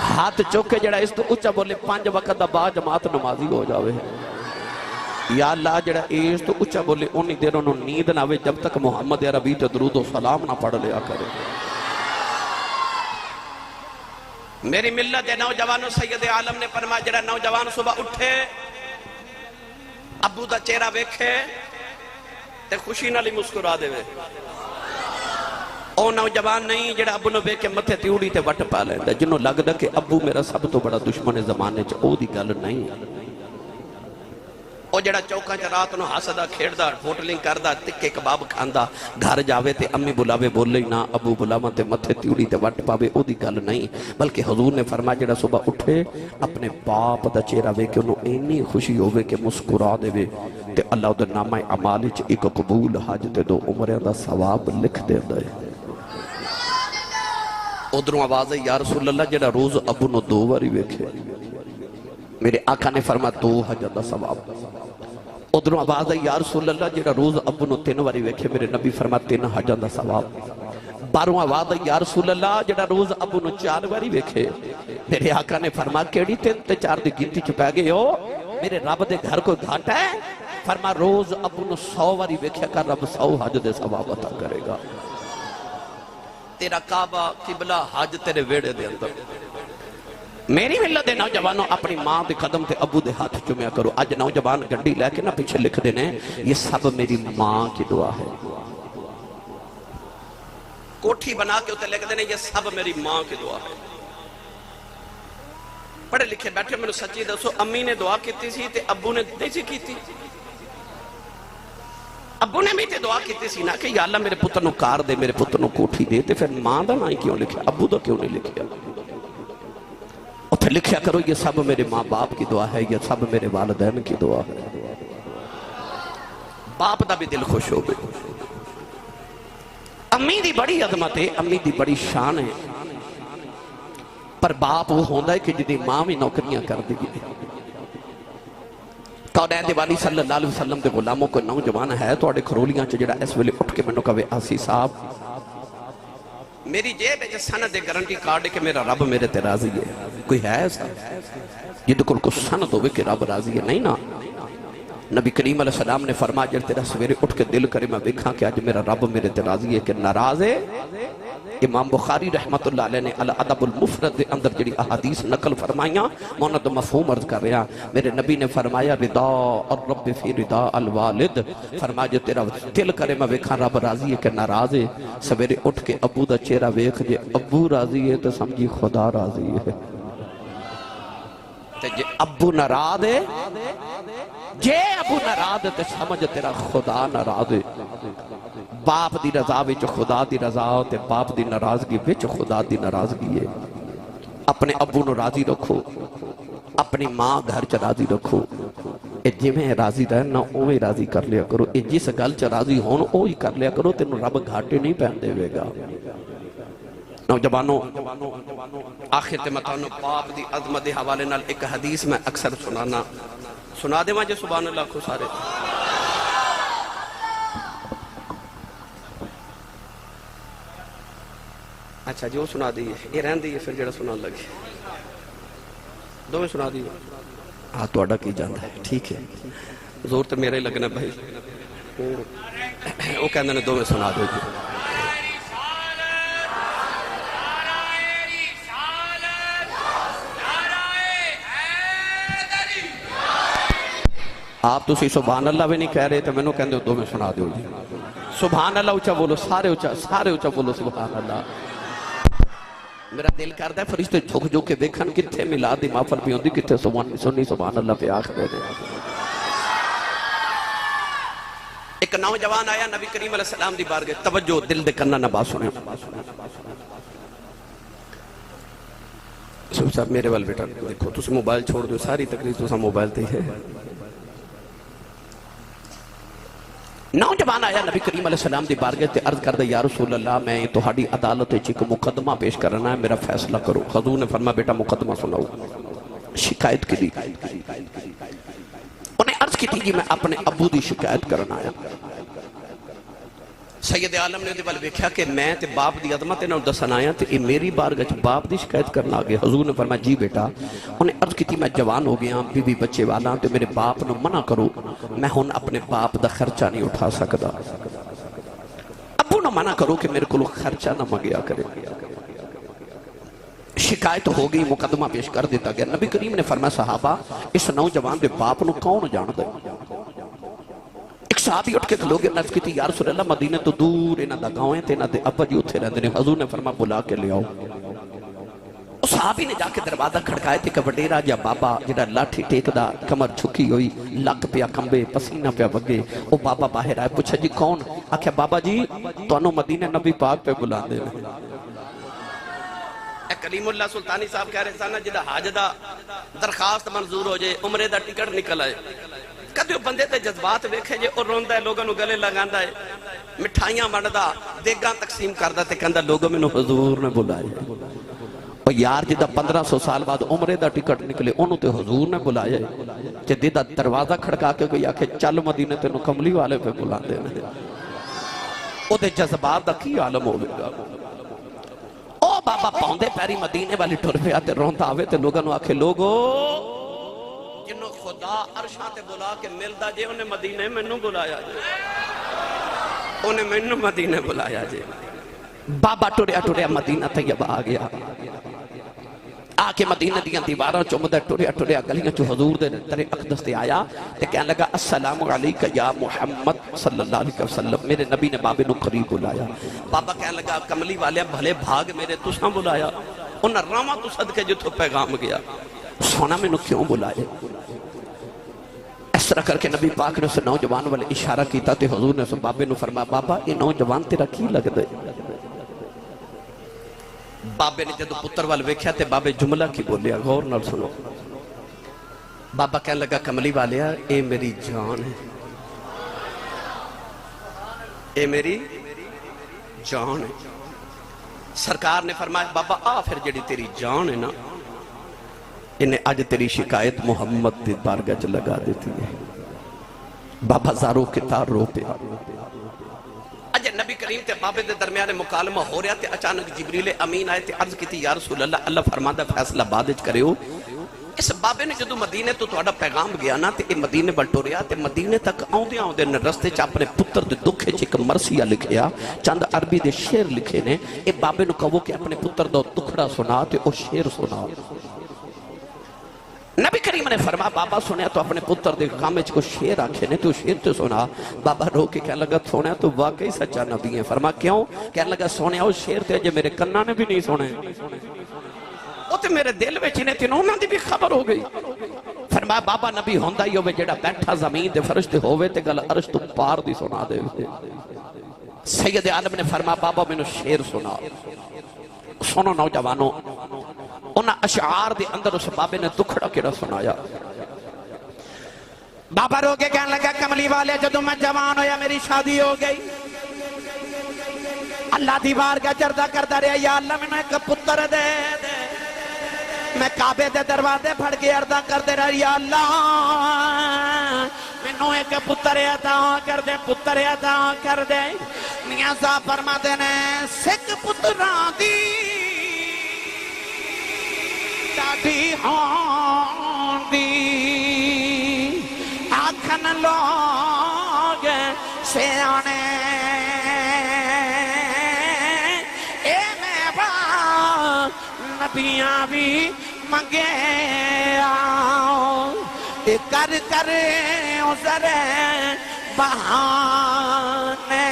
ہاتھ چوکے جڑا اس تو اچھا بولے 5 وقت دا با جماعت نمازی ہو جاوے یا اللہ جڑا اس تو اچھا بولے انہی دیر انہوں نیند نہ ہوئے جب تک محمد عربی تے درود و سلام نہ پڑھ لیا کرے میری ملت دے نوجوانوں سید عالم نے فرمایا جڑا نوجوان صبح اٹھے ابو دا چہرہ ویکھے تے خوشی نالی مسکرا دے وے او نوجوان نہیں جڑا ابو نو ویکھے متھے تیوڑی تے وٹ پا لیندا جنوں لگدا کہ ابو میرا سب تو بڑا دشمن زمانے چ او دی گل نہیں او جڑا چوکاں چ رات نو ہسدا کھیڑدا ہوٹلنگ کردا تکے کباب کھاندا گھر جاوے تے امی بلاوے بولے نہ ابو بلاواں تے متھے تیوڑی تے وٹ پاوے او دی گل نہیں بلکہ حضور نے فرمایا جڑا صبح اٹھے اپنے باپ دا چہرہ ویکھ کے انہوں اینی خوشی ہوے کہ مسکرا دے تے اللہ دے نامہ اعمال وچ ایک قبول حج تے 2 عمرے دا ثواب لکھ دیندا ہے ادھروں آواز ہے یا رسول اللہ جڑا روز ابو نو 2 واری ویکھے میرے آقا نے فرمایا 2 حج دا ثواب ادھروں آواز ہے یا رسول اللہ جڑا روز ابو نو 3 واری ویکھے میرے نبی فرمایا 3 حج دا ثواب باروں آواز ہے یا رسول اللہ جڑا روز ابو نو 4 واری ویکھے میرے آقا نے فرمایا کیڑی 3 تے 4 دی گنتی چ پے گئے ہو میرے رب دے گھر کوئی گھاٹا ہے فرمایا روز ابو نو 100 واری ویکھیا کر رب 100 حج دے ثواب عطا کرے گا تیرا کعبہ قبلہ حج تیرے ویڑے دے اندر میری ملت دے نوجوانوں اپنی ماں دے قدم تے ابو دے ہاتھ چومیا کرو آج نوجوان گنڈی لے کے نہ پیچھے لکھ دینے یہ سب میری ماں کی دعا ہے کوٹھی بنا کے ہوتے لکھ دینے یہ سب میری ماں کی دعا ہے پڑھے لکھے بیٹھے میں نے سچی دسو امی نے دعا کیتی سی تے ابو نے نہیں سی کیتی ابو نے بھی تے دعا کیتی سی نا کہ یا اللہ میرے پتر نو کار دے میرے پتر نو کوٹھی دے تے پھر ماں دا نہ کیوں لکھیا ابو دا کیوں نہیں لکھیا اتھے لکھیا کرو یہ سب میرے ماں باپ کی دعا ہے یہ سب میرے والدین کی دعا ہے باپ دا بھی دل خوش ہو گئے امی دی بڑی عظمت ہے امی دی بڑی شان ہے پر باپ وہ ہوندہ ہے کہ جدی ماں بھی نوکریاں کر دی گئی کونین دیوالی صلی اللہ علیہ وسلم دے غلاموں کو نوجوان ہے تو اڑے کھرولیاں چا جڑا اس ویلے اٹھ کے میں نو کہوے آسی صاحب میری جیب ہے سند دے گارنٹی کارڈ ہے کہ میرا رب میرے تے راضی ہے کوئی ہے ایسا جدو کل کو سند ہوئے کہ رب راضی ہے نہیں نا نبی کریم علیہ السلام نے فرمایا جب تیرا سویرے اٹھ کے دل کرے میں دیکھا کہ آج میرا رب میرے تے راضی ہے کہ ناراض ہے امام بخاری رحمت اللہ علیہ نے الادب المفرد دے اندر جڑی احادیث نقل فرمائیاں مونا تو مفہوم عرض کر رہا میرے نبی نے فرمایا رضا الرب فی رضا الوالد فرمایا جب تیرا دل کرے میں دیکھا رب راضی ہے کہ ناراض ہے سویرے اٹھ کے ابو دا چہرہ ویکھ جے ابو راضی ہے تو سمجھی خدا راضی ہے جے ابو ناراض ہے جے ابو ناراض ہے تو سمجھ تیرا خدا ناراض ہے باپ دی رضا وچ خدا دی رضا تے باپ دی ناراضگی وچ خدا دی ناراضگی ہے اپنے ابو نو راضی رکھو اپنی ماں گھر چ راضی رکھو اے جویں راضی رہنا اوویں راضی کر لیا کرو اے جس گل چ راضی ہون اوہی کر لیا کرو تینوں رب گھاٹے نہیں پہن دے گا نوجوانوں آخر تے میں تانوں باپ دی عظمت دے حوالے نال ایک حدیث میں اکثر سنا دے ماں سبحان اللہ کو سارے اچھا جو سنا دیئے یہ رہن دیئے پھر جڑا سنا لگے دو میں سنا دیئے ہاں تو اڈا کی جاندہ ہے ٹھیک ہے زور تو میرے لگنا بھائی وہ کہندے نے دو میں سنا دو جی آپ تو سی سبحان اللہ بھی نہیں کہہ رہے تو میں نو کہندے دو میں سنا دو جی سبحان اللہ اچھا بولو سارے اچھا بولو سبحان اللہ میرا دل کرتا ہے فرشتے جھک جو کے دیکھن کتھے ملا دی مافر بھی ہوندی کتھے سنی سبحان اللہ پہ آخر دے ایک نوجوان آیا نبی کریم علیہ السلام دی بارگاہ توجہ دل دے کرنا نہ بات سنے صاحب میرے وال بیٹا دیکھو تُسے موبائل چھوڑ دو ساری تقریر تُسا موبائل تے ہے نوجوان آیا نبی کریم علیہ السلام دی بارگاہ تے عرض کردہ یا رسول اللہ میں تہاڈی عدالت وچ ایک مقدمہ پیش کرنا ہے میرا فیصلہ کرو حضور نے فرمایا بیٹا مقدمہ سناؤ شکایت کی دی انہیں عرض کی تھی کہ میں اپنے ابو دی شکایت کرنا آیا سید عالم نے دے ویکھیا کہ میں تے باپ دی عظمت انہوں دسن آیا تے میری بارگاہ باپ دی شکایت کرنا آگے. حضور نے فرمایا جی بیٹا. انہیں عرض کی تھی میں جوان ہو گیا بی بی بچے والا تے میرے باپ نو منع کرو میں ہن اپنے باپ دا خرچہ نہیں اٹھا سکدا. ابو نو منع کرو کہ میرے کو خرچہ نہ مگیا کرے. شکایت ہو گئی مقدمہ پیش کر دیتا گیا. نبی کریم نے فرمایا صحابہ اس نوجوان دے باپ نو کون جان دے. ایک صحابی اٹھ کے کھلوگے نفس کی تھی یا رسول اللہ مدینہ تو دور انہاں دا گاؤں ہے تے انہاں دے ابا جی اتھے رہندے نے. حضور نے فرمایا بلا کے لے آؤ. اس صحابی نے جا کے دروازہ کھڑکائے تے کہ وڈیرا جا بابا جڑا لاٹھی ٹیکدا کمر جھکی ہوئی لک پیا کمبے پسینہ پیا وگے او بابا باہر آئے. پوچھا جی کون؟ آکھیا بابا جی تانوں مدینہ نبی پاک پہ بلا دے. کلیم اللہ سلطانی صاحب کہہ رہے سانا جدہ حاج دا درخواست منظور ہو جائے عمرے دا ٹکٹ نکل آئے کدیو بندے تے جذبات ویکھے جے اور روندہ ہے لوگوں نو گلے لگاندہ ہے مٹھائیاں بڑھدا دیگاں تقسیم کردہ تے کہندہ لوگوں میں نو حضور نے بلائے. اور یار جدہ 1500 سال بعد عمرے دا ٹکٹ نکلے انہوں تے حضور نے بلائے کہ دیدہ دروازہ کھڑکا کے کوئی آکھے چل مدینہ تے نو کملی والے پہ بلا دے. او دے جذبات دا کی عالم ہو گا. او بابا پاؤندے پیری مدینے والی ٹر پہ آتے رونتا آوے تے لوگاں نو آکھے لوگو جنہوں خدا عرشاں تے بلا کے ملدا جے انہیں مدینے میں نو بلایا جے. انہیں میں نو مدینے بلایا جے. بابا ٹوریا ٹوریا مدینہ طیبہ آ گیا. آکے مدینہ دیاں دیواراں چومدہ ٹوریا ٹوریا گلیاں چو حضور دے ترے اقدس تے آیا تے کہنے لگا السلام علیکہ یا محمد صلی اللہ علیہ وسلم. میرے نبی نے بابے نو قریب بلایا. بابا کہنے لگا کملی والے بھلے بھاگ میرے تساں بلایا. انہاں راما تو صدقے جتھو پیغام گیا سونا میں نو کیوں بلائے. اس طرح کر کے نبی پاک نے اسے نوجوان والے اشارہ کیتا تے حضور نے اسے بابے نو فرمایا بابا یہ نوجوان تیرا کی لگ دے. بابے نے جدو پتر وال ویکھیا تے بابے جملہ کی بولیا غور نال سنو. بابا کہنے لگا کملی والیا اے میری جان ہے اے میری جان ہے. سرکار نے فرمایا بابا آ پھر جڑی تیری جان ہے نا انہیں آج تیری شکایت محمد دی بارگاہ لگا دیتی ہے. بابا زارو کتار رو پہ اجے نبی کریم تے بابے دے درمیان مکالمہ ہو رہا تے اچانک جبریل امین آئے تے عرض کی تھی یا رسول اللہ اللہ فرماندہ فیصلہ بادج کرے ہو. اس بابے نے جدو مدینے تو تھوڑا پیغام گیا نا تے مدینے بلٹو رہا تے مدینے تک آؤں نے رستے چا اپنے پتر دے دکھے چک مرسیہ لکھیا چند عربی دے شیر لکھے نے. اے بابے نے کہو کہ اپنے پتر دو دکھڑا سنا تے او شیر سنا. نبی کریم نے فرما بابا سنیا تو اپنے پتر دے کامج کو شیر آکھے نے تو شیر تو سنا. بابا رو کے کہنے لگا سنیا تو واقعی سچا نبی ہے. فرما کیوں؟ کہنے لگا سنیا وہ شیر تے جو میرے کنہ نے بھی نہیں سنے وہ تے میرے دل میں چنے تھے انہوں نے بھی خبر ہو گئی. فرمایا بابا نبی ہوندہ ہی ہوئے جڑا بیٹھا زمین دے فرشتے ہوئے تے گل عرش تو پار دی سنا دے. سید عالم نے فرمایا بابا میں نے شیر سنا. سنو نوجوانوں انہاں اشعار دے اندر اس بابے نے دکھڑا کیڑا سنایا. بابا رو کے کہنے لگا کملی والے جدو میں جوان ہویا میری شادی ہو گئی اللہ دی بارگاہ چردہ کردہ رہا یا اللہ میں ایک پتر دے دے. میں کعبے دے دروازے پھڑ کے عرضہ کردے رہا یا اللہ میں نو ایک پتر عطا کر دے پتر عطا کر دے. میاں صاحب فرما دینے سکھ پتران دی ڈاڈی ہون دی آکھن لوگ سیانے اے میں با نبیاں بھی منگے آؤ کر کر عذر بہانے.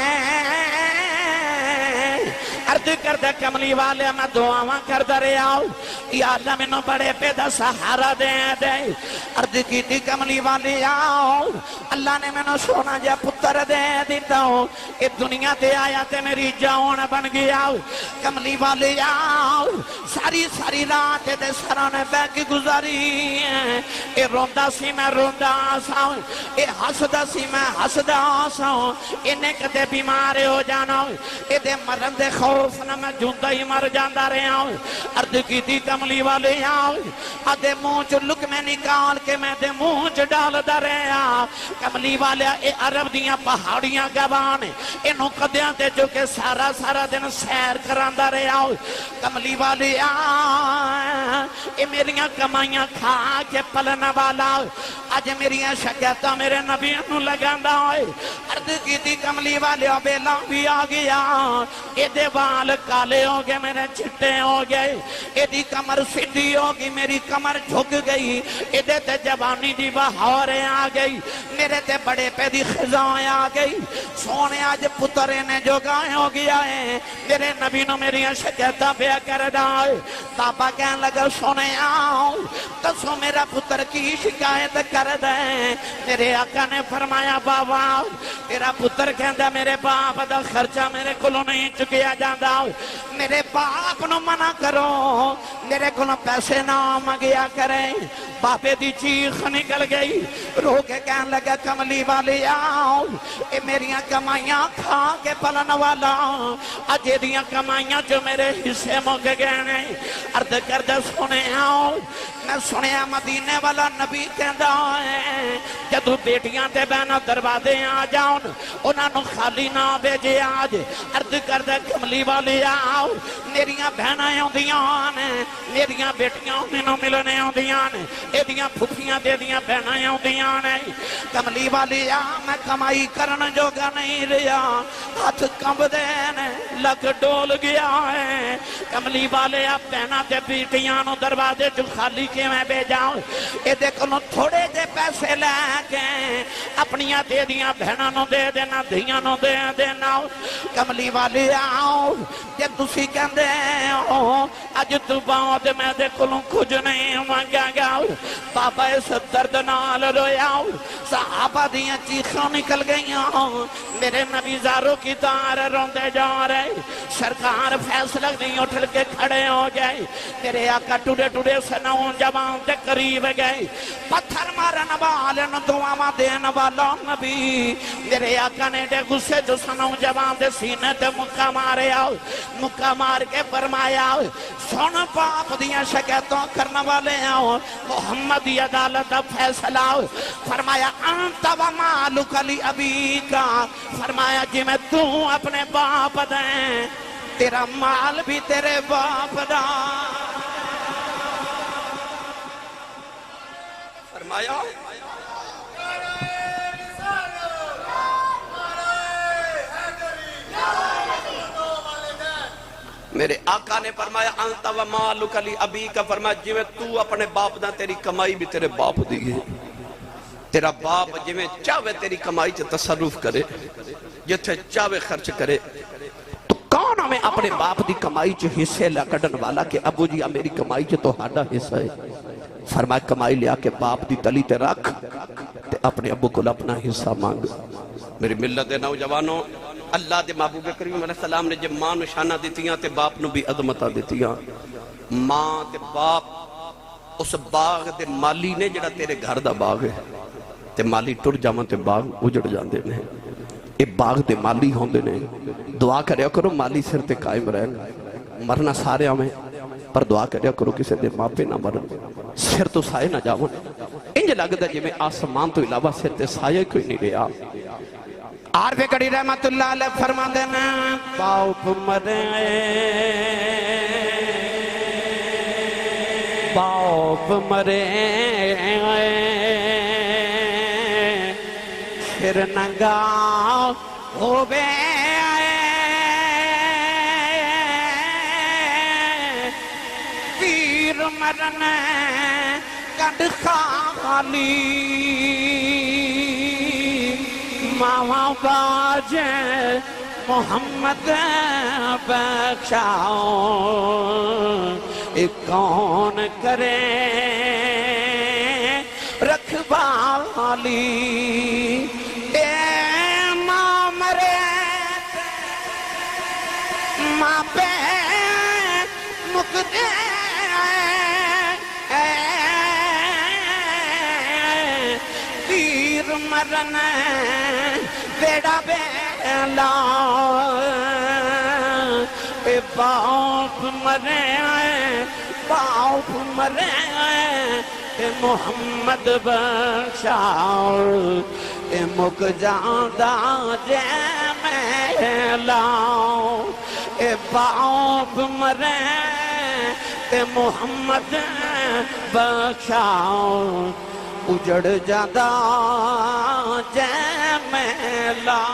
عرض کردہ کملی والے میں دعاواں کردہ رہا ہوں یا اللہ میں نو بڑے پیدا سہارا دے دے. عرض کی تھی کملی والے آؤ اللہ نے میں نو سونا جا پتر دے دیتا ہوں کہ دنیا تے آیا تے میری جاؤن بن گیا. کملی والے آؤ ساری ساری رات دے سروں نے بے کی گزاری ہے. اے روندہ سی میں روندہ آساؤں اے حسدہ سی میں حسدہ آساؤں انہیں کدے بیمار ہو جانا اے دے مرن دے خوف نا میں جھوندا ہی مر جاندا رہا عرض کیتی کملی والے آدھے منہ چ لقمے نکال کے میں دے منہ چ ڈالدا رہا کملی والے اے عرب دیاں پہاڑیاں گوان اینوں کدیاں تے جو کہ سارا سارا دن سیر کراندا رہا کملی والے اے میریاں کمائیاں کھا کے پلنا والا آج میریاں شکایتاں میرے نبی نوں لگاندا ہوئے عرض کیتی کملی والے بیلا بھی آ گیا اے دے وال کالے ہو گئے میرے چٹے ہو گئے اے دی کمر سیدھی ہو گئی میری کمر جھک گئی اے دے تے جوانی دی بہاریں آ گئی میرے تے بڑے پہ دی خزاں آ گئی سونے آج پترے نے جو گائے ہو گیا ہے میرے نبی نو میری شکایتاں پہ کر دائے بابا کہنے لگا سونے آؤ تسو میرا پتر کی شکایت کر دیں میرے آقا نے فرمایا بابا تیرا پتر کہندا میرے باپ دا خرچہ میرے کولوں نہیں چکیا جاندا میرے باپ نو منع کرو میرے کولوں پیسے نہ منگیا کریں باپے دی چیخ نکل گئی رو کے کہنے لگا کملی والی آؤ اے میریاں کمائیاں کھا کے پلن والا اجے دیاں کمائیاں جو میرے حصے مک گئے عرض کردہ سنے آؤ میں سنیا مدینے والا نبی کہندا ہے جدو بیٹیاں تے بہنا دروازے آ جاؤن انہاں نو خالی نہ بھیجے آج عرض کردہ کملی والی آؤ میریاں بہناں ہوندیاں نے میریاں بیٹیاں انہوں ملنے ہوندیاں نے اے دیاں پھوپھیاں دے دیاں بہناں ہوندیاں نے کملی والی آ میں کمائی کرن جوگا نہیں رہا ہاتھ کمب دینے لگ ڈول گیا ہے کملی والے آ بہناں تے بیٹیاں نو دروازے جو خالی کے میں بے جاؤں اے دیکھو نو تھوڑے دے پیسے لے کے اپنیاں دے دیاں بہناں نو دے دینا دھیاں نو دے دینا کملی والی آؤ یہ تسی کہندے ہو اج تو بعد میں دیکھو نو کچھ نہیں مانگا گا بابا اس درد نال رویا صحابہ دیاں چیخوں نکل گئیاں میرے نبی زاروں کی تار روندے جا رہے سرکار فیصلہ نہیں اٹھل کے کھڑے ہو گئے میرے آقا ٹوڑے ٹوڑے سنوں جوان دے قریب گئے پتھر مارن والن دعاواں دین والا نبی میرے آقا نے دے غصے جو سنوں جوان دے سینے تے مکہ مارے آؤ مکہ مار کے فرمایا سن باپ دیاں شکایتوں کرنے والے آؤ محمدی عدالت فیصلہ فرمایا انت و مالک لی ابی کا فرمایا جی میں تو اپنے باپ دیں تیرا مال بھی تیرے باپ دا فرمایا میرے آقا نے فرمایا انت و مالک لی ابی کا فرمایا جی میں تو اپنے باپ دا تیری کمائی بھی تیرے باپ دی ہے تیرا باپ جی میں چاہوے تیری کمائی چے تصرف کرے جتھے چاہوے خرچ کرے تو کون ہمیں اپنے باپ دی کمائی چے حصے لکڑن والا کہ ابو جی میری کمائی چے تو ہاڈا حصہ ہے فرمایا کمائی لیا کے باپ دی تلی تے رکھ تے اپنے ابو کو اپنا حصہ مانگ میری ملت دے نوجوانوں اللہ دے محبوب کریم علیہ السلام نے جب ماں نشانہ دیتیاں تے باپ نو بھی عظمتہ دیتیاں ماں تے باپ اس باغ دے مالی نے جڑا تیرے گھر دا باغ ہے تے مالی ٹر جاواں تے باغ اجڑ جاندے نے اے باغ دے مالی ہوندے نے دعا کریا کرو مالی سر تے قائم رہن مرنا سارے ہمیں پر دعا کریا کرو کسے دے ماں پہ نہ مرن سر تو سائے نہ جاون انج لگدا جی میں آسمان تو علاوہ سر تے سایہ کوئی نہیں رہا عارف کڑی رحمت اللہ علیہ فرما دینا باپ مرے باپ مرے پھر ننگا ہووے پیر مرن کڈ خالی ماں باجے محمد بخشاؤ کون کرے رکھوالی اے ماں مرے ماں پہ مکدے پیر مرن بیڑا بیلا باپ مرے آئے باپ مرے آئے اے محمد بخشاؤ اے مک جاندہ جے میں لاؤ اے باپ مرے اے محمد بخشاؤ اجڑ جاندہ جے میں لاؤ